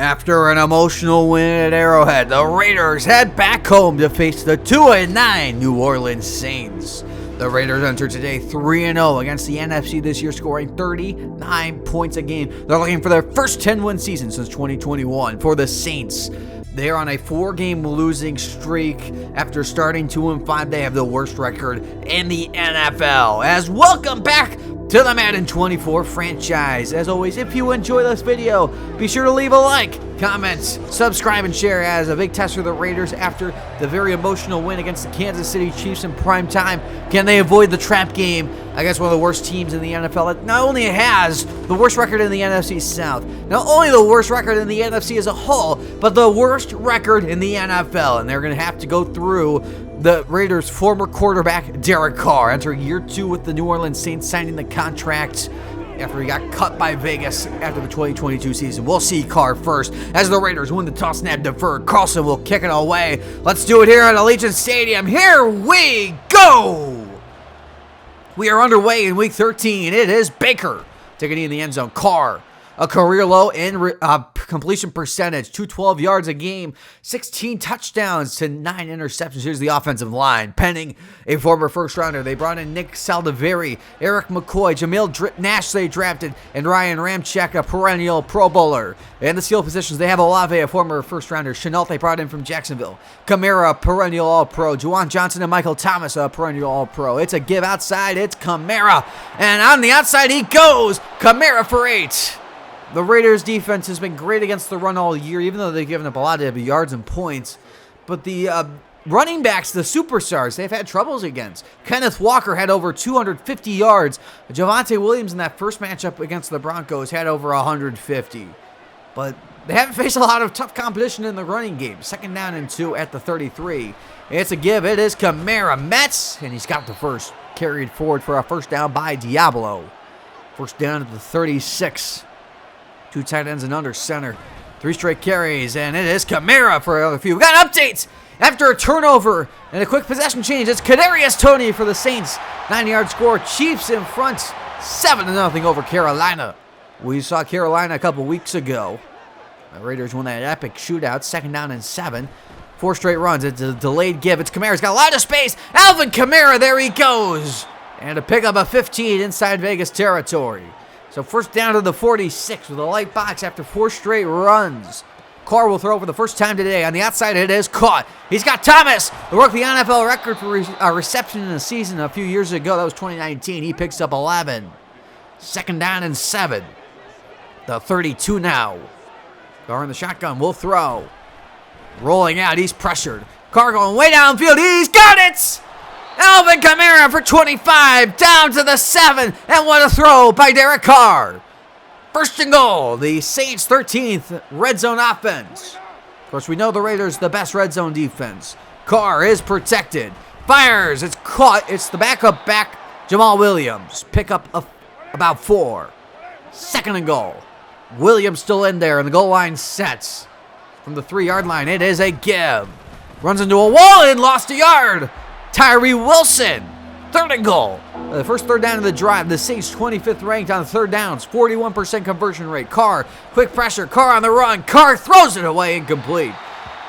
After an emotional win at Arrowhead, the Raiders head back home to face the 2-9 New Orleans Saints. The Raiders enter today 3-0 against the NFC this year, scoring 39 points a game. They're looking for their first 10-win season since 2021. For the Saints, they're on a 4-game losing streak. After starting 2-5, they have the worst record in the NFL. As welcome back to the Madden 24 franchise. As always, if you enjoy this video, be sure to leave a like, comment, subscribe, and share. As a big test for the Raiders after the very emotional win against the Kansas City Chiefs in prime time. Can they avoid the trap game against one of the worst teams in the NFL? It not only has the worst record in the NFC South, not only the worst record in the NFC as a whole, but the worst record in the NFL. And they're going to have to go through the Raiders' former quarterback, Derek Carr, entering year 2 with the New Orleans Saints, signing the contract after he got cut by Vegas after the 2022 season. We'll see Carr first as the Raiders win the toss, snap, deferred. Carlson will kick it away. Let's do it here at Allegiant Stadium. Here we go! We are underway in Week 13. It is Baker taking it in the end zone. Carr, a career low in completion percentage, 212 yards a game, 16 touchdowns to 9 interceptions. Here's the offensive line. Penning, a former first-rounder. They brought in Nick Saldiveri, Eric McCoy, Jamil Nash they drafted, and Ryan Ramczyk, a perennial Pro Bowler. In the skill positions, they have Olave, a former first-rounder. Chenault, they brought in from Jacksonville. Kamara, perennial All-Pro. Juwan Johnson and Michael Thomas, a perennial All-Pro. It's a give outside. It's Kamara. And on the outside he goes. Kamara for 8. The Raiders' defense has been great against the run all year, even though they've given up a lot of yards and points. But the running backs, the superstars, they've had troubles against. Kenneth Walker had over 250 yards. Javonte Williams in that first matchup against the Broncos had over 150. But they haven't faced a lot of tough competition in the running game. 2nd down and 2 at the 33. It's a give. It is Kamara Metz, and he's got the first. Carried forward for a first down by Daboll. First down at the 36. 2 tight ends and under center. 3 straight carries, and it is Kamara for another few. We got updates after a turnover and a quick possession change. It's Kadarius Toney for the Saints. 9-yard score. Chiefs in front, 7-0 over Carolina. We saw Carolina a couple weeks ago. The Raiders won that epic shootout. 2nd down and 7. 4 straight runs. It's a delayed give. It's Kamara. He's got a lot of space. Alvin Kamara, there he goes. And to pick up a 15 inside Vegas territory. So first down to the 46 with a light box after 4 straight runs. Carr will throw for the first time today. On the outside, it is caught. He's got Thomas, who broke the NFL record for reception in a season a few years ago. That was 2019. He picks up 11. 2nd down and 7. The 32 now. Carr in the shotgun will throw. Rolling out, he's pressured. Carr going way downfield. He's got it! Alvin Kamara for 25, down to the 7, and what a throw by Derek Carr. 1st and goal, the Saints' 13th red zone offense. Of course, we know the Raiders the best red zone defense. Carr is protected, fires, it's caught, it's the backup back, Jamal Williams. Pick up about 4. 2nd and goal. Williams still in there, and the goal line sets. From the 3-yard line, it is a give. Runs into a wall and lost a yard. Tyree Wilson, 3rd and goal. The first 3rd down of the drive. The Saints 25th ranked on 3rd downs, 41% conversion rate. Carr, quick pressure, Carr on the run. Carr throws it away, incomplete.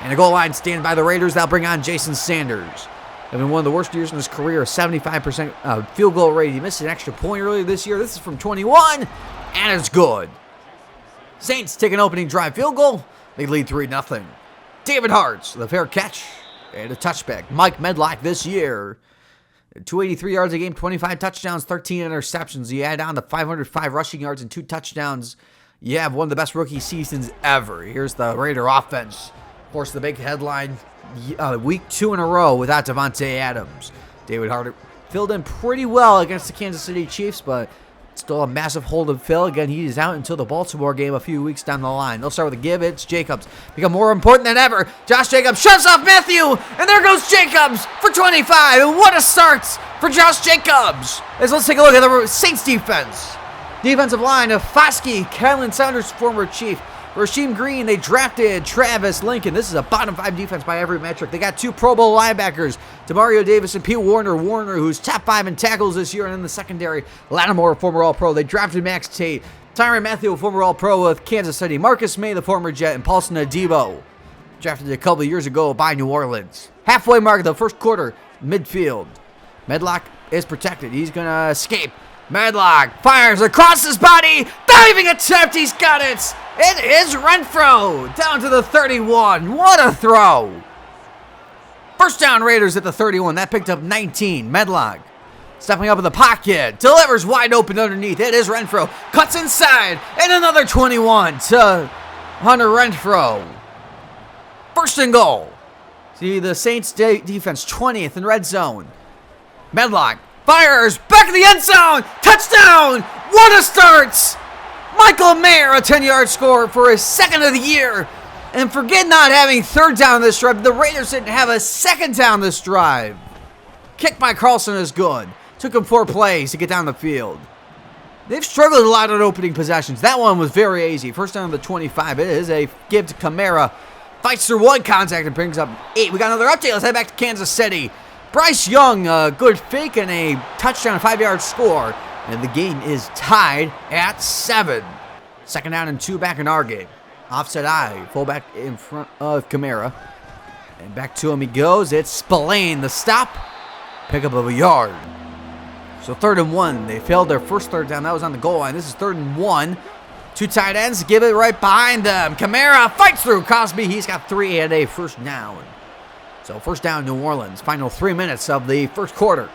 And a goal line stand by the Raiders. They'll bring on Jason Sanders. Having one of the worst years in his career, 75% field goal rate. He missed an extra point earlier this year. This is from 21, and it's good. Saints take an opening drive field goal. They lead 3-0. David Hartz, the fair catch. And a touchback. Mike Medlock this year. 283 yards a game, 25 touchdowns, 13 interceptions. You add on to 505 rushing yards and 2 touchdowns. You have one of the best rookie seasons ever. Here's the Raider offense. Of course, the big headline, week 2 in a row without Davante Adams. David Hartz filled in pretty well against the Kansas City Chiefs, but still a massive hole to fill. Again, he is out until the Baltimore game a few weeks down the line. They'll start with a give. It's Jacobs. Become more important than ever. Josh Jacobs shoves off Matthew, and there goes Jacobs for 25. And what a start for Josh Jacobs. Let's take a look at the Saints defense. Defensive line of Foskey, Kellen Saunders, former Chief. Rasheem Green, they drafted Travis Lincoln. This is a bottom 5 defense by every metric. They got 2 Pro Bowl linebackers, Demario Davis and Pete Warner. Warner, who's top 5 in tackles this year, and in the secondary, Lattimore, former All-Pro. They drafted Max Tate. Tyrann Mathieu, former All-Pro with Kansas City. Marcus May, the former Jet. And Paulson Daboll, drafted a couple of years ago by New Orleans. Halfway mark of the first quarter, midfield. Medlock is protected. He's going to escape. Medlock fires across his body. Diving attempt. He's got it. It is Renfro down to the 31. What a throw. First down, Raiders at the 31. That picked up 19. Medlock stepping up in the pocket. Delivers wide open underneath. It is Renfro. Cuts inside. And another 21 to Hunter Renfro. First and goal. See the Saints defense 20th in red zone. Medlock fires back in the end zone. Touchdown. What a start. Michael Mayer, a 10-yard score for his second of the year. And forget not having third down this drive. The Raiders didn't have a second down this drive. Kick by Carlson is good. Took him 4 plays to get down the field. They've struggled a lot on opening possessions. That one was very easy. First down to the 25. It is a give to Kamara. Fights through one contact and brings up 8. We got another update. Let's head back to Kansas City. Bryce Young, a good fake and a touchdown, 5-yard score. And the game is tied at 7. Second down and 2 back in our game. Offset eye, fullback in front of Kamara. And back to him he goes. It's Spillane, the stop. Pickup of a yard. So 3rd and 1. They failed their first third down. That was on the goal line. This is 3rd and 1. 2 tight ends. Give it right behind them. Kamara fights through Cosby. He's got 3 and a first down. So first down, New Orleans. Final 3 minutes of the first quarter.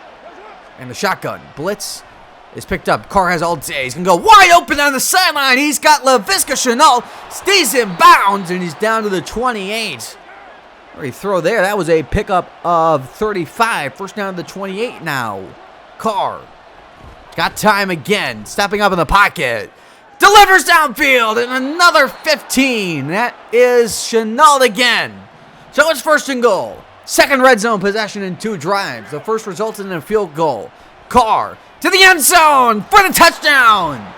And the shotgun. Blitz is picked up. Carr has all day. He's going to go wide open on the sideline. He's got LaVisca Chenault. Stays in bounds, and he's down to the 28. Very throw there. That was a pickup of 35. First down to the 28 now. Carr got time again. Stepping up in the pocket. Delivers downfield, and another 15. That is Chenault again. So it's first and goal. Second red zone possession in 2 drives. The first resulted in a field goal. Carr to the end zone for the touchdown.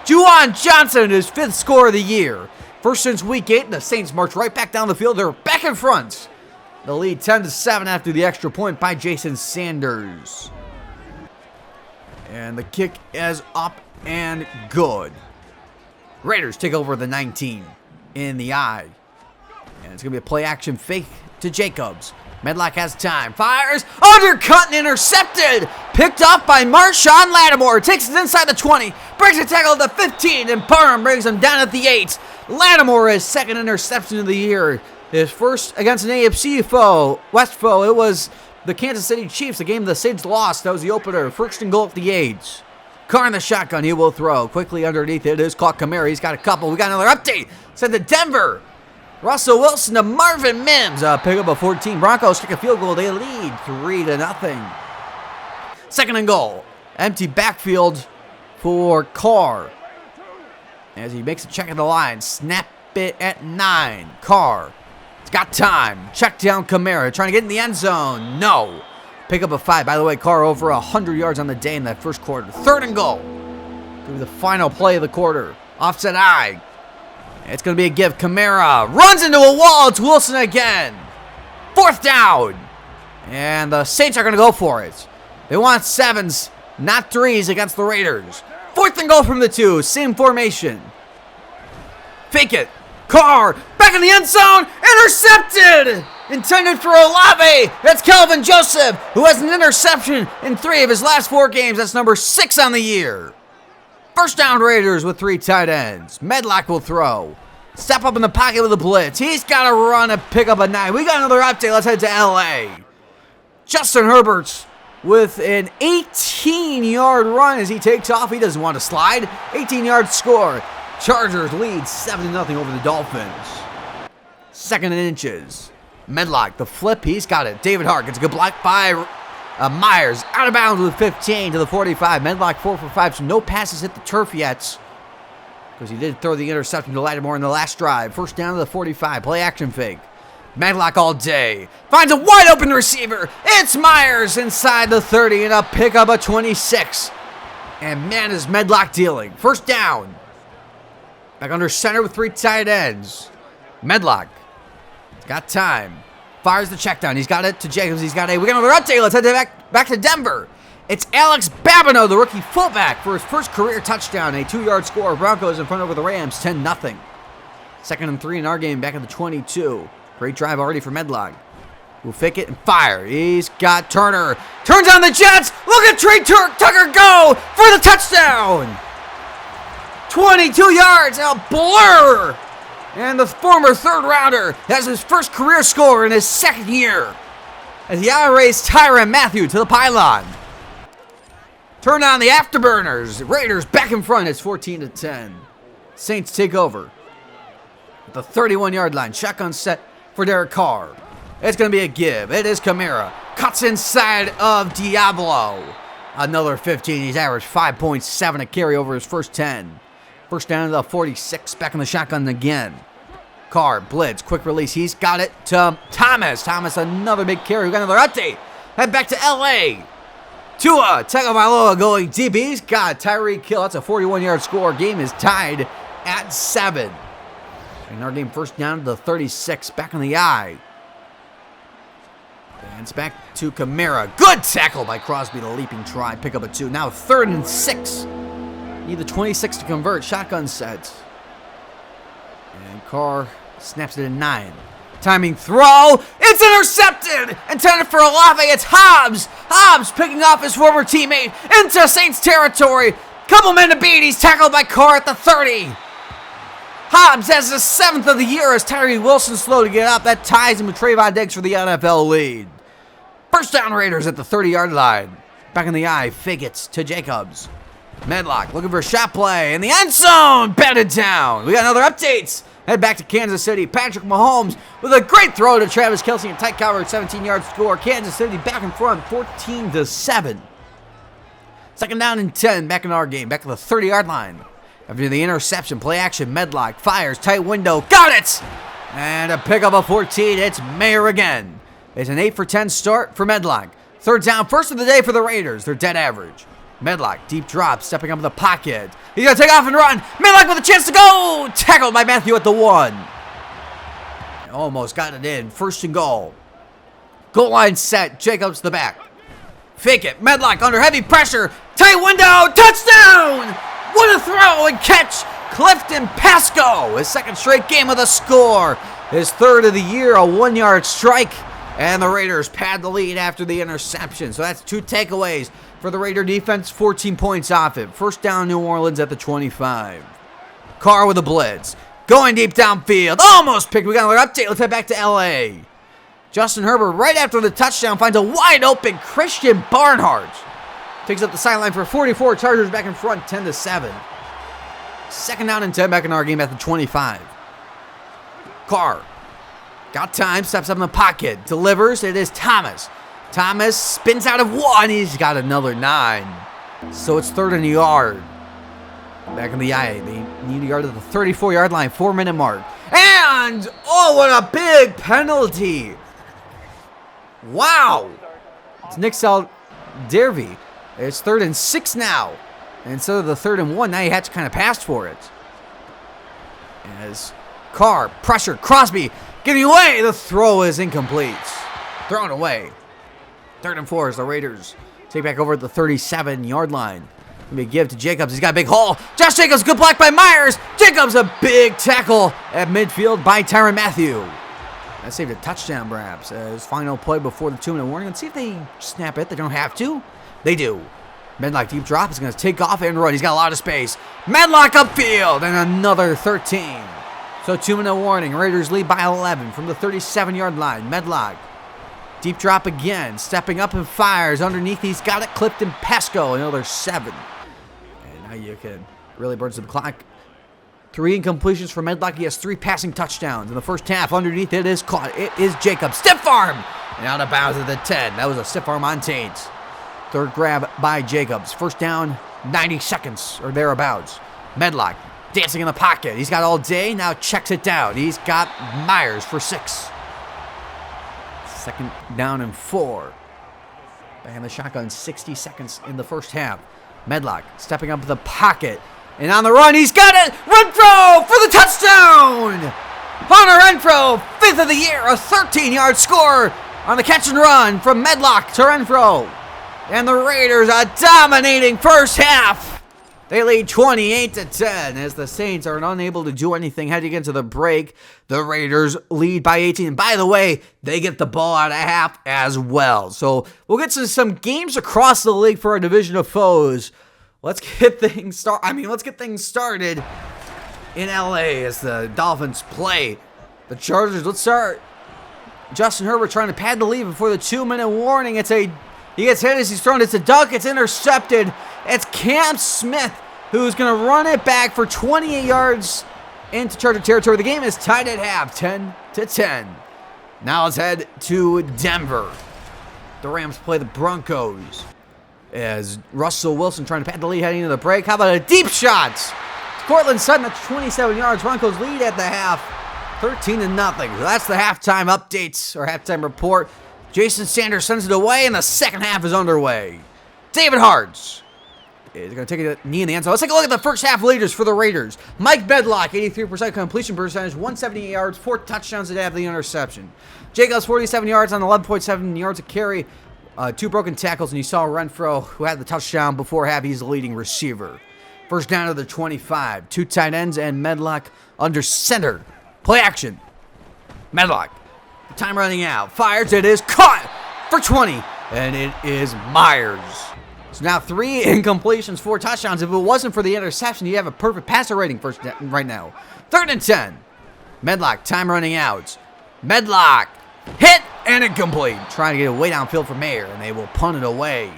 Juwan Johnson, his 5th score of the year. First since week 8, the Saints march right back down the field. They're back in front. The lead 10-7 after the extra point by Jason Sanders. And the kick is up and good. Raiders take over the 19 in the eye. And it's going to be a play action fake to Jacobs. Medlock has time. Fires. Undercut and intercepted. Picked up by Marshawn Lattimore. Takes it inside the 20. Breaks a tackle at the 15. And Parham brings him down at the 8. Lattimore, his 2nd interception of the year. His first against an AFC foe. West foe. It was the Kansas City Chiefs. The game the Saints lost. That was the opener. First and goal at the 8. Carr in the shotgun. He will throw. Quickly underneath it is caught Kamara. He's got a couple. We got another update. Send to Denver. Russell Wilson to Marvin Mims. Pick up a 14. Broncos kick a field goal. They lead 3-0. Second and goal. Empty backfield for Carr. As he makes a check at the line. Snap it at 9. Carr. It's got time. Check down Kamara. Trying to get in the end zone. No. Pick up a 5. By the way, Carr over 100 yards on the day in that first quarter. Third and goal. Going to be the final play of the quarter. Offset eye. It's going to be a give. Kamara runs into a wall. It's Wilson again. 4th down. And the Saints are going to go for it. They want 7s, not 3s against the Raiders. 4th and goal from the 2. Same formation. Fake it. Carr back in the end zone. Intercepted. Intended for Olave. That's Kelvin Joseph, who has an interception in 3 of his last 4 games. That's number 6 on the year. First down Raiders with 3 tight ends. Medlock will throw. Step up in the pocket with a blitz. He's got to run and pick up a 9. We got another update. Let's head to LA. Justin Herbert's with an 18-yard run as he takes off. He doesn't want to slide. 18-yard score. Chargers lead 7-0 over the Dolphins. 2nd and inches. Medlock, the flip. He's got it. David Hart gets a good block by Myers. Out of bounds with 15 to the 45. Medlock 4 for 5, so no passes hit the turf yet. Because he did throw the interception to Lattimore in the last drive. First down to the 45. Play action fake. Medlock all day. Finds a wide open receiver. It's Myers inside the 30 and a pickup of 26. And man, is Medlock dealing. First down. Back under center with 3 tight ends. Medlock. He's got time. Fires the check down. He's got it to Jacobs. We got another update. Let's head back to Denver. It's Alex Babineau, the rookie fullback, for his first career touchdown. A 2-yard score. Broncos in front over the Rams, 10-0. 2nd and 3 in our game, back at the 22. Great drive already for Medlock. Will fake it and fire. He's got Turner. Turns on the Jets. Look at Trey Tucker go for the touchdown. 22 yards, a blur. And the former third-rounder has his first career score in his second year, as he outraised Tyrann Mathieu to the pylon. Turn on the afterburners. Raiders back in front. It's 14-10. Saints take over at the 31-yard line. Shotgun set for Derek Carr. It's going to be a give. It is Kamara. Cuts inside of Daboll. Another 15. He's averaged 5.7 a carry over his first 10. First down to the 46. Back in the shotgun again. Carr, blitz, quick release. He's got it to Thomas. Thomas, another big carry. We got another update. Head back to L.A. Tua Tagovailoa going deep. He's got Tyreek Hill. That's a 41-yard score. Game is tied at 7. And our game first down to the 36. Back in the eye. And it's back to Kamara. Good tackle by Crosby. The leaping try. Pick up a 2. Now 3rd and 6. Need the 26 to convert. Shotgun set. And Carr snaps it in 9. Timing throw. It's intercepted. Intended for Olave. It's Hobbs. Hobbs picking off his former teammate into Saints territory. Couple men to beat. He's tackled by Carr at the 30. Hobbs has his 7th of the year as Tyree Wilson slow to get up. That ties him with Trayvon Diggs for the NFL lead. First down Raiders at the 30-yard line. Back in the eye. Fake it to Jacobs. Medlock looking for a shot play in the end zone. Batted down. We got another updates. Head back to Kansas City. Patrick Mahomes with a great throw to Travis Kelce and tight coverage. 17-yard score. Kansas City back in front. 14-7. Second down and 10. Back in our game. Back to the 30-yard line. After the interception, play action. Medlock fires. Tight window. Got it! And a pickup of 14. It's Mayer again. It's an 8 for 10 start for Medlock. Third down. First of the day for the Raiders. They're dead average. Medlock, deep drop, stepping up in the pocket. He's going to take off and run. Medlock with a chance to go. Tackled by Mathieu at the 1. Almost got it in. First and goal. Goal line set. Jacobs to the back. Fake it. Medlock under heavy pressure. Tight window. Touchdown. What a throw and catch. Clifton Pasco. His second straight game with a score. His 3rd of the year. A 1-yard strike. And the Raiders pad the lead after the interception. So that's 2 takeaways for the Raider defense, 14 points off it. First down, New Orleans at the 25. Carr with a blitz. Going deep downfield. Almost picked. We got another update. Let's head back to L.A. Justin Herbert, right after the touchdown, finds a wide open Christian Barnhart. Takes up the sideline for 44. Chargers back in front, 10-7. Second down and 10 back in our game at the 25. Carr. Got time. Steps up in the pocket. Delivers. It is Thomas. Thomas spins out of 1. He's got another 9. So it's 3rd and a yard. Back in the eye. They need a yard at the 34-yard line. 4-minute mark. And, oh, what a big penalty. Wow. It's Nick Saldervey. It's 3rd and 6 now. And instead of the 3rd and 1, now you have to kind of pass for it. As Carr, pressure, Crosby getting away. The throw is incomplete. Thrown away. 3rd and 4 as the Raiders take back over at the 37-yard line. Maybe give to Jacobs. He's got a big hole. Josh Jacobs, good block by Myers. Jacobs, a big tackle at midfield by Tyrann Mathieu. That saved a touchdown, perhaps. His final play before the 2-minute warning. Let's see if they snap it. They don't have to. They do. Medlock deep drop is going to take off and run. He's got a lot of space. Medlock upfield and another 13. So 2-minute warning. Raiders lead by 11 from the 37-yard line. Medlock. Deep drop again. Stepping up and fires. Underneath, he's got it. Clifton Pasco. Another 7. And now you can really burn some clock. 3 incompletions for Medlock. He has 3 passing touchdowns in the first half. Underneath, it is caught. It is Jacobs. Stiff arm. And out of bounds at the 10. That was a stiff arm on Taints. 3rd grab by Jacobs. First down, 90 seconds or thereabouts. Medlock dancing in the pocket. He's got all day. Now checks it down. He's got Myers for 6. Second down and 4. Back in the shotgun, 60 seconds in the first half. Medlock stepping up the pocket. And on the run, he's got it! Renfro for the touchdown! Hunter Renfro, 5th of the year, a 13-yard score on the catch and run from Medlock to Renfro. And the Raiders a dominating first half. They lead 28-10 as the Saints are unable to do anything heading into the break. The Raiders lead by 18. And by the way, they get the ball out of half as well. So we'll get to some games across the league for our division of foes. Let's get things started in LA as the Dolphins play the Chargers. Let's start. Justin Herbert trying to pad the lead before the 2-minute warning. He gets hit as he's thrown. It's a dunk. It's intercepted. It's Cam Smith who's going to run it back for 28 yards into Charger territory. The game is tied at half, 10-10. Now let's head to Denver. The Rams play the Broncos as Russell Wilson trying to pad the lead heading into the break. How about a deep shot? It's Cortland Sutton at 27 yards. Broncos lead at the half, 13-0. So that's the halftime updates or halftime report. Jason Sanders sends it away, and the second half is underway. David Hards is going to take a knee in the end zone. Let's take a look at the first half leaders for the Raiders. Mike Medlock, 83% completion percentage, 178 yards, 4 touchdowns to have the interception. Jacobs, 47 yards on 11.7 yards of carry, 2 broken tackles, and you saw Renfro, who had the touchdown before half. He's the leading receiver. First down to the 25. 2 tight ends and Medlock under center. Play action. Medlock. Time running out. Fires. It is caught for 20. And it is Myers. So now 3 incompletions, 4 touchdowns. If it wasn't for the interception, you have a perfect passer rating right now. 3rd and 10. Medlock. Time running out. Medlock. Hit and incomplete. Trying to get it way downfield for Mayer. And they will punt it away.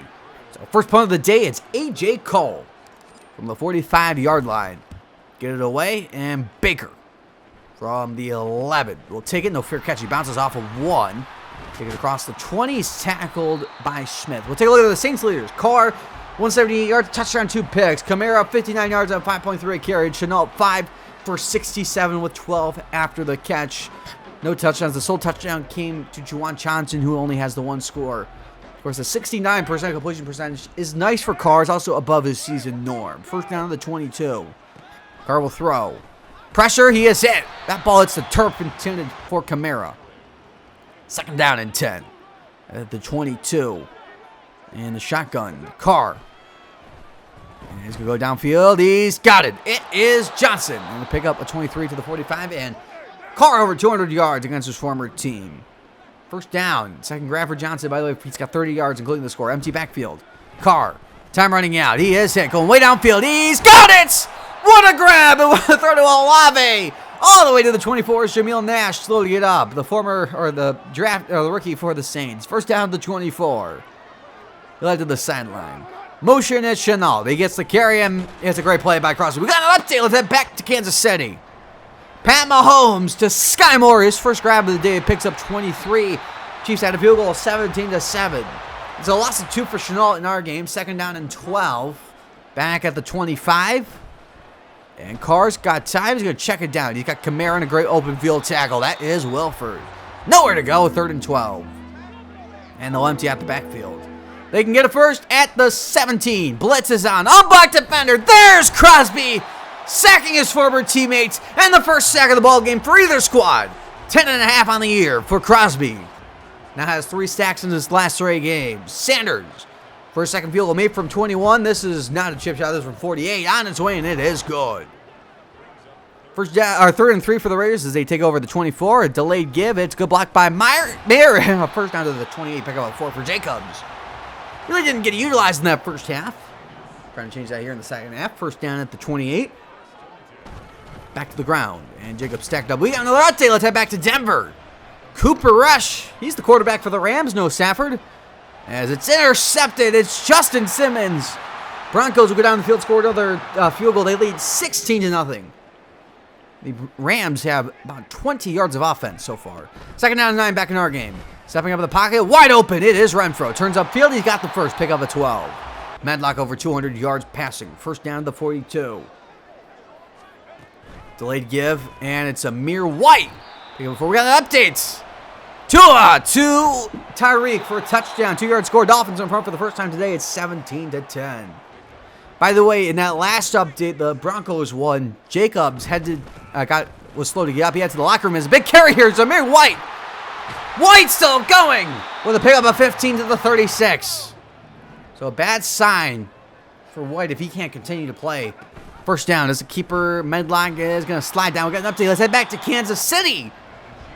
So first punt of the day. It's A.J. Cole from the 45-yard line. Get it away. And Baker from the 11. We'll take it. No fair catch. He bounces off of 1. Take it across the 20. He's tackled by Smith. We'll take a look at the Saints leaders. Carr, 178 yards, touchdown, 2 picks. Kamara, 59 yards on 5.3 carry. Chenault, 5 for 67 with 12 after the catch. No touchdowns. The sole touchdown came to Juwan Johnson, who only has the 1 score. Of course, the 69% completion percentage is nice for Carr. It's also above his season norm. First down to the 22. Carr will throw. Pressure, he is hit. That ball hits the turf intended for Kamara. Second down and 10 at the 22. And the shotgun, Carr. And he's going to go downfield. He's got it. It is Johnson. And to pick up a 23 to the 45. And Carr over 200 yards against his former team. First down. Second grab for Johnson. By the way, he's got 30 yards, including the score. Empty backfield. Carr. Time running out. He is hit. Going way downfield. He's got it! What a grab! And what a throw to Olave! All the way to the 24 is Jamil Nash, slow to get up. The rookie for the Saints. First down to the 24. He led to the sideline. Motion at Chenault. He gets the carry, and it's a great play by Crosby. We got an update. Let's head back to Kansas City. Pat Mahomes to Sky Moore. His first grab of the day. Picks up 23. Chiefs had a field goal of 17-7. It's a loss of 2 for Chenault in our game. Second down and 12. Back at the 25. And Carr's got time. He's going to check it down. He's got Kamara in a great open field tackle. That is Wilford. Nowhere to go. 3rd and 12. And they'll empty out the backfield. They can get it first at the 17. Blitz is on. Unblocked defender. There's Crosby. Sacking his former teammates. And the first sack of the ball game for either squad. 10.5 on the year for Crosby. Now has 3 sacks in his last 3 games. Sanders. First second field goal made from 21. This is not a chip shot. This is from 48. On its way, and it is good. First down, or 3rd and 3 for the Raiders as they take over the 24. A delayed give. It's good block by Mayer. First down to the 28. Pick up a 4 for Jacobs. Really didn't get utilized in that first half. Trying to change that here in the second half. First down at the 28. Back to the ground. And Jacobs stacked up. We got another update. Let's head back to Denver. Cooper Rush. He's the quarterback for the Rams. No Stafford. As it's intercepted, it's Justin Simmons. Broncos will go down the field, score another field goal. They lead 16-0. The Rams have about 20 yards of offense so far. Second down and 9 back in our game. Stepping up in the pocket, wide open. It is Renfro. Turns upfield, he's got the first. Pick up a 12. Medlock over 200 yards passing. First down to the 42. Delayed give, and it's Amir White. Before we got the updates. Tua to Tyreek for a touchdown. 2-yard score. Dolphins in front for the first time today. It's 17-10. By the way, in that last update, the Broncos won. Jacobs was slow to get up. He had to the locker room. It's a big carry here. It's Amir White. White still going with a pickup of 15 to the 36. So a bad sign for White if he can't continue to play. First down as the keeper. Medlock is going to slide down. We got an update. Let's head back to Kansas City.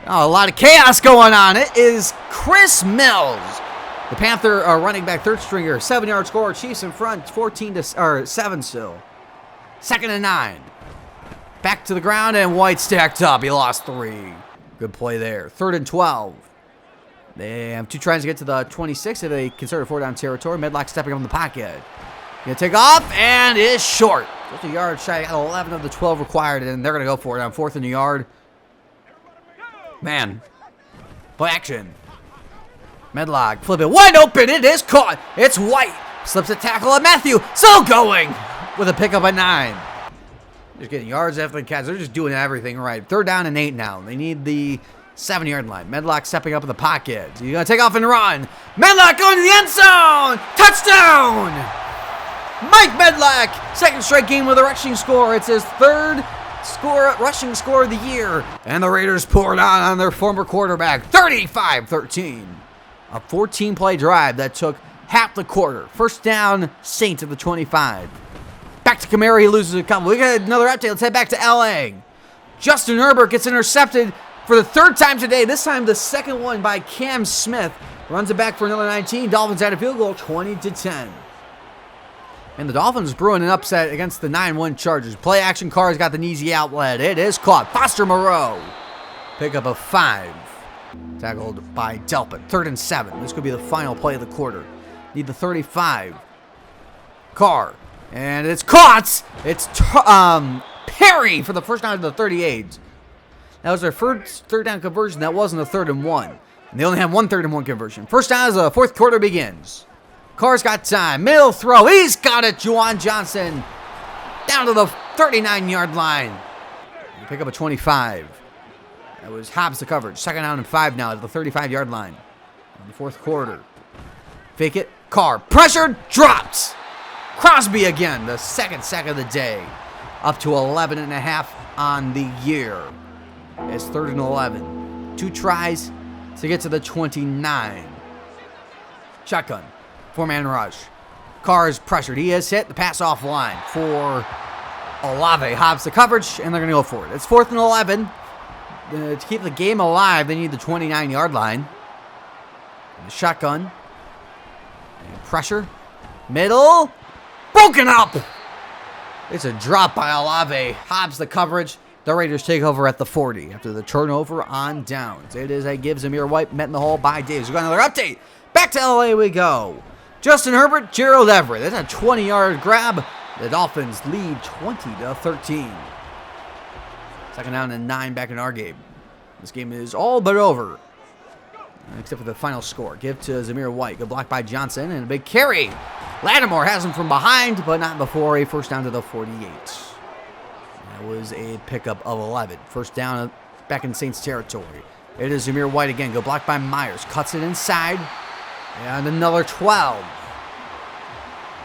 Oh, a lot of chaos going on. It is Chris Mills. The Panther running back, third stringer, 7-yard score. Chiefs in front, 7 still. 2nd and 9. Back to the ground, and White stacked up. He lost 3. Good play there. 3rd and 12. They have 2 tries to get to the 26 if they consider 4-down territory. Medlock stepping up in the pocket. Going to take off, and is short. Just a yard shy. Got 11 of the 12 required, and they're going to go for it on 4th and a yard. Man. Play action. Medlock, flip it wide open. It is caught. It's White. Slips a tackle at Matthew. Still going with a pickup at 9. Just getting yards after the catch. They're just doing everything right. 3rd down and 8 now. They need the 7-yard line. Medlock stepping up in the pocket. He's going to take off and run. Medlock going to the end zone. Touchdown! Mike Medlock, 2nd straight game with a rushing score. It's his 3rd rushing score of the year. And the Raiders pour it on their former quarterback. 35-13. A 14-play drive that took half the quarter. First down, Saints at the 25. Back to Kamara, he loses a couple. We got another update. Let's head back to L.A. Justin Herbert gets intercepted for the 3rd time today. This time the 2nd one by Cam Smith. Runs it back for another 19. Dolphins had a field goal, 20-10. And the Dolphins brewing an upset against the 9-1 Chargers. Play action, Carr's got the easy outlet. It is caught. Foster Moreau. Pickup of 5. Tackled by Delpit. 3rd and 7. This could be the final play of the quarter. Need the 35. Carr. And it's caught. It's Perry for the first down to the 38. That was their first 3rd down conversion. That wasn't a 3rd and 1. And they only have 1 3rd and 1 conversion. First down as the 4th quarter begins. Carr's got time. Middle throw. He's got it. Juwan Johnson down to the 39-yard line. Pick up a 25. That was Hobbs the coverage. 2nd down and 5 now at the 35-yard line. In the 4th quarter. Fake it. Carr. Pressured. Drops. Crosby again. The 2nd sack of the day. Up to 11.5 on the year. It's 3rd and 11. 2 tries to get to the 29. Shotgun. 4-man rush. Carr is pressured. He is hit. The pass offline for Olave. Hobbs the coverage, and they're going to go for it. It's 4th and 11. To keep the game alive, they need the 29-yard line. And the shotgun. And pressure. Middle. Broken up. It's a drop by Olave. Hobbs the coverage. The Raiders take over at the 40 after the turnover on downs. It is a give Zamir White met in the hole by Davis. We got another update. Back to LA we go. Justin Herbert, Gerald Everett. That's a 20-yard grab. The Dolphins lead 20-13. 2nd down and 9 back in our game. This game is all but over. Except for the final score. Give to Zamir White. Good block by Johnson and a big carry. Lattimore has him from behind, but not before a first down to the 48. That was a pickup of 11. First down back in Saints territory. It is Zamir White again. Good block by Myers. Cuts it inside. And another 12.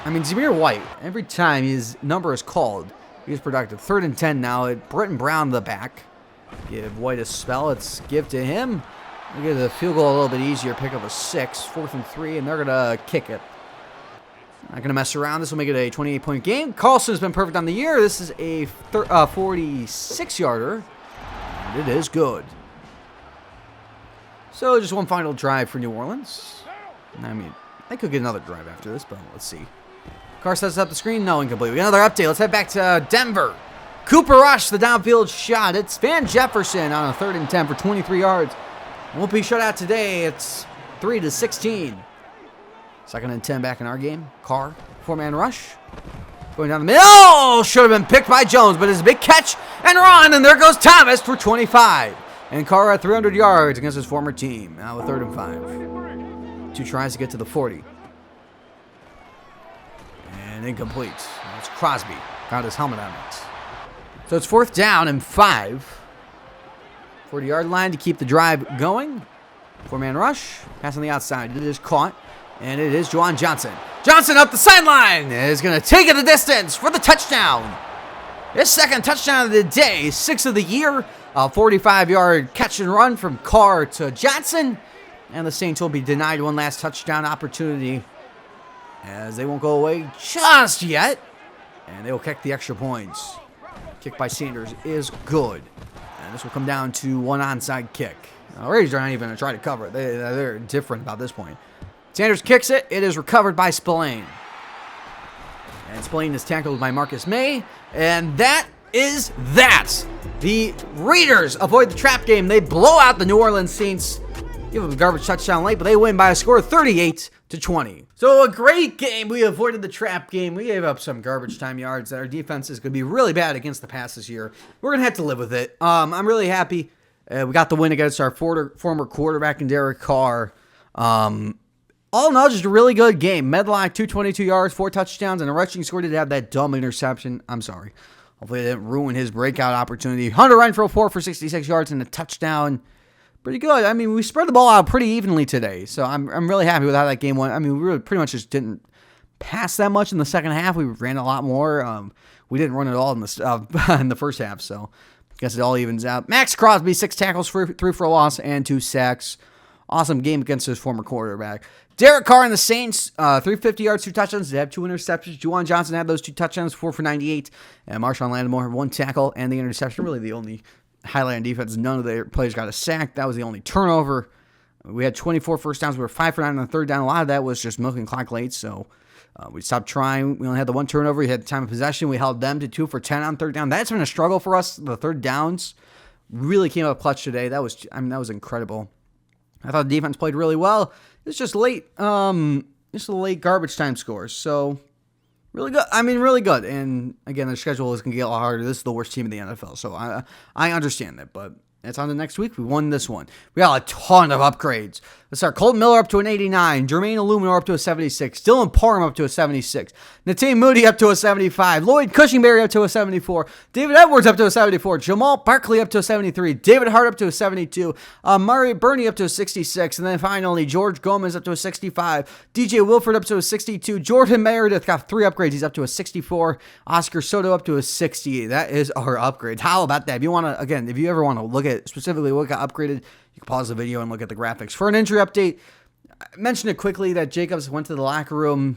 I mean, Zamir White, every time his number is called, he's productive. 3rd and 10 now. Britton Brown the back. Give White a spell. Let's give to him. We'll get the field goal a little bit easier. Pick up a 6. 4th and 3, and they're going to kick it. Not going to mess around. This will make it a 28-point game. Carlson's been perfect on the year. This is a 46-yarder. And it is good. So just one final drive for New Orleans. I mean, they could get another drive after this, but let's see. Carr sets up the screen. No, incomplete. We got another update. Let's head back to Denver. Cooper Rush, the downfield shot. It's Van Jefferson on a 3rd and 10 for 23 yards. Won't be shut out today. It's 3-16. 2nd and 10 back in our game. Carr, 4-man rush. Going down the middle. Oh, should have been picked by Jones, but it's a big catch and run, and there goes Thomas for 25. And Carr at 300 yards against his former team. Now with 3rd and 5. 2 tries to get to the 40. And incomplete. It's Crosby. Got his helmet on it. So it's 4th down and 5. 40-yard line to keep the drive going. 4-man rush. Pass on the outside. It is caught. And it is Juwan Johnson. Johnson up the sideline. Is going to take it the distance for the touchdown. His 2nd touchdown of the day. 6th of the year. A 45-yard catch and run from Carr to Johnson. And the Saints will be denied one last touchdown opportunity as they won't go away just yet. And they will kick the extra points. Kick by Sanders is good. And this will come down to one onside kick. Raiders are not even going to try to cover it. They're different about this point. Sanders kicks it. It is recovered by Spillane. And Spillane is tackled by Marcus May. And that is that. The Raiders avoid the trap game. They blow out the New Orleans Saints. Give them a garbage touchdown late, but they win by a score of 38-20. So a great game. We avoided the trap game. We gave up some garbage time yards. Our defense is going to be really bad against the pass this year. We're going to have to live with it. I'm really happy. We got the win against our former quarterback in Derek Carr. All in all, just a really good game. Medlock, 222 yards, 4 touchdowns, and a rushing score. Did have that dumb interception. I'm sorry. Hopefully it didn't ruin his breakout opportunity. Hunter Renfrow, for 66 yards and a touchdown. Pretty good. I mean, we spread the ball out pretty evenly today, so I'm really happy with how that game went. I mean, we really pretty much just didn't pass that much in the second half. We ran a lot more. We didn't run at all in the first half, so I guess it all evens out. Max Crosby, 6 tackles, 3 for a loss, and 2 sacks. Awesome game against his former quarterback. Derek Carr and the Saints, 350 yards, 2 touchdowns. They have 2 interceptions. Juwan Johnson had those 2 touchdowns, 4 for 98. And Marshawn Lattimore, 1 tackle and the interception. Really the only highlight on defense. None of their players got a sack. That was the only turnover. We had 24 first downs. We were 5 for 9 on the third down. A lot of that was just milking clock late, so we stopped trying. We only had the 1 turnover. We had the time of possession. We held them to 2 for 10 on third down. That's been a struggle for us. The third downs really came up clutch today. That was incredible. I thought the defense played really well. It's just late, just a late garbage time score. So really good. I mean, really good. And again, their schedule is going to get a lot harder. This is the worst team in the NFL. So I understand that, but it's on to next week. We won this one. We got a ton of upgrades. Let's start. Colton Miller up to an 89. Jermaine Illuminor up to a 76. Dylan Parham up to a 76. Nateem Moody up to a 75. Lloyd Cushingberry up to a 74. David Edwards up to a 74. Jamal Barkley up to a 73. David Hart up to a 72. Murray Burney up to a 66. And then finally, George Gomez up to a 65. DJ Wilford up to a 62. Jordan Meredith got 3 upgrades. He's up to a 64. Oscar Soto up to a 68. That is our upgrades. How about that? If you ever want to look at specifically what got upgraded, you can pause the video and look at the graphics. For an injury update, I mentioned it quickly that Jacobs went to the locker room.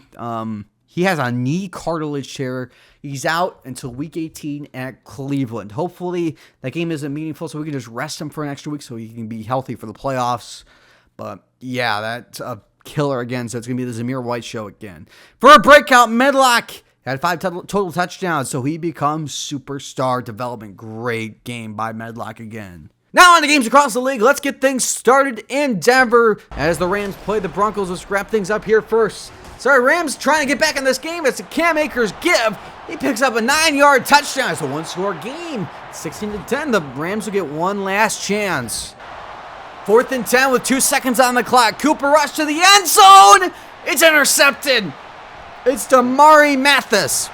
He has a knee cartilage tear. He's out until week 18 at Cleveland. Hopefully that game isn't meaningful, so we can just rest him for an extra week so he can be healthy for the playoffs. But yeah, that's a killer again, so it's going to be the Zamir White show again. For a breakout, Medlock had 5 total touchdowns, so he becomes superstar development. Great game by Medlock again. Now on to games across the league. Let's get things started in Denver as the Rams play the Broncos. Let's wrap things up here first. Sorry, Rams trying to get back in this game. It's a Cam Akers give. He picks up a 9-yard touchdown. It's a 1-score game. 16-10. The Rams will get one last chance. 4th and 10 with 2 seconds on the clock. Cooper rush to the end zone. It's intercepted. It's Damari Mathis.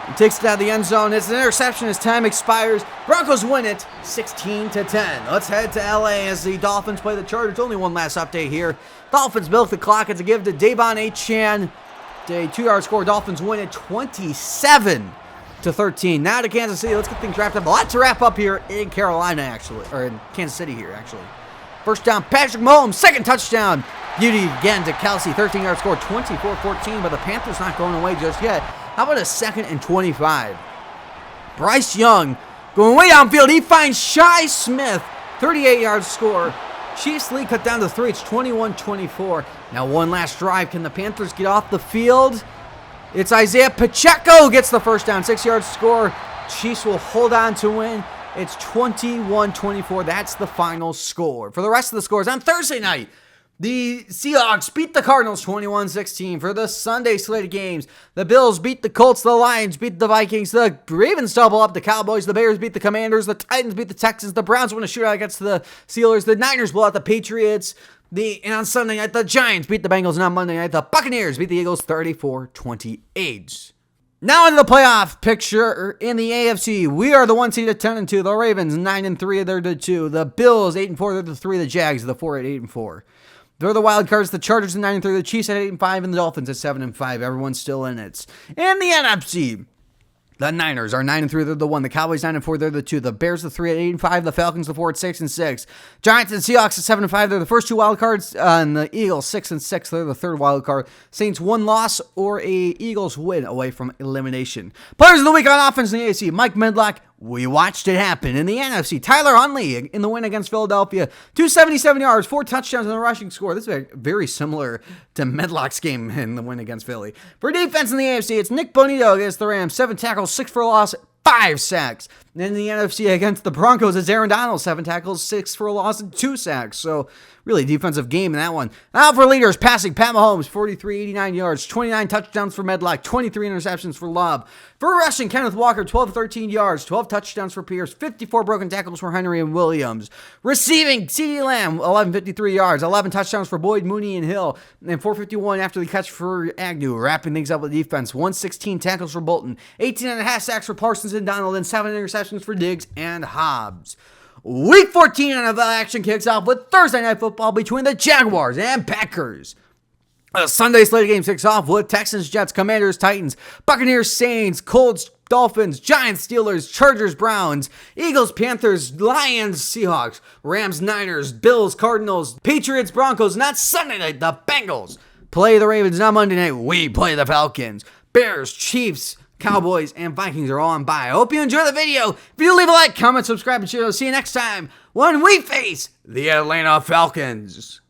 He takes it out of the end zone. It's an interception as time expires. Broncos win it 16-10. Let's head to LA as the Dolphins play the Chargers. Only one last update here. Dolphins milk the clock. It's a give to Davon A-Chan. A 2-yard score. Dolphins win it 27-13. Now to Kansas City. Let's get things wrapped up. A lot to wrap up here in Carolina, actually. Or in Kansas City here, actually. First down, Patrick Mahomes. Second touchdown. Beauty again to Kelsey. 13-yard score. 24-14. But the Panthers not going away just yet. How about a 2nd and 25? Bryce Young going way downfield. He finds Shi Smith. 38-yard score. Chiefs lead cut down to 3. It's 21-24. Now one last drive. Can the Panthers get off the field? It's Isaiah Pacheco gets the first down. 6-yard score. Chiefs will hold on to win. It's 21-24. That's the final score. For the rest of the scores on Thursday night, the Seahawks beat the Cardinals 21-16. For the Sunday slate of games, the Bills beat the Colts, the Lions beat the Vikings, the Ravens double up the Cowboys, the Bears beat the Commanders, the Titans beat the Texans, the Browns win a shootout against the Steelers, the Niners blow out the Patriots, and on Sunday night, the Giants beat the Bengals, and on Monday night, the Buccaneers beat the Eagles 34-28. Now into the playoff picture in the AFC. We are the 1 seed at 10-2. The Ravens 9-3. They're the 2. The Bills 8-4. They're the 3. The Jags the 4 at 8-4. They're the wild cards. The Chargers at 9-3. The Chiefs at 8-5, and the Dolphins at 7-5. Everyone's still in it. In the NFC, The Niners are 9-3, they're the 1. The Cowboys 9-4, they're the 2. The Bears the 3 at 8-5. The Falcons the 4 at 6-6. Giants and Seahawks at 7-5, they're the first 2 wild cards. And the Eagles 6-6, they're the 3rd wild card. Saints 1 loss or a Eagles win away from elimination. Players of the week on offense in the AFC: Mike Medlock. We watched it happen. In the NFC, Tyler Huntley in the win against Philadelphia. 277 yards, 4 touchdowns on the rushing score. This is very similar to Medlock's game in the win against Philly. For defense in the AFC, it's Nick Bonito against the Rams. 7 tackles, 6 for a loss, 5 sacks. And in the NFC against the Broncos, it's Aaron Donald. 7 tackles, 6 for a loss, and 2 sacks. So really defensive game in that one. Now for leaders, passing, Pat Mahomes, 89 yards, 29 touchdowns for Medlock, 23 interceptions for Love. For rushing, Kenneth Walker, 13 yards, 12 touchdowns for Pierce, 54 broken tackles for Henry and Williams. Receiving, CeeDee Lamb, 53 yards, 11 touchdowns for Boyd, Mooney, and Hill, and 451 after the catch for Agnew. Wrapping things up with defense, 116 tackles for Bolton, 18.5 sacks for Parsons and Donald, and 7 interceptions for Diggs and Hobbs. Week 14 NFL action kicks off with Thursday Night Football between the Jaguars and Packers. The Sunday slate of games kicks off with Texans, Jets, Commanders, Titans, Buccaneers, Saints, Colts, Dolphins, Giants, Steelers, Chargers, Browns, Eagles, Panthers, Lions, Seahawks, Rams, Niners, Bills, Cardinals, Patriots, Broncos. Not Sunday night, the Bengals play the Ravens. Not Monday night, we play the Falcons. Bears, Chiefs, Cowboys, and Vikings are all on bye. I hope you enjoy the video. If you leave a like, comment, subscribe, and share, I'll see you next time when we face the Atlanta Falcons.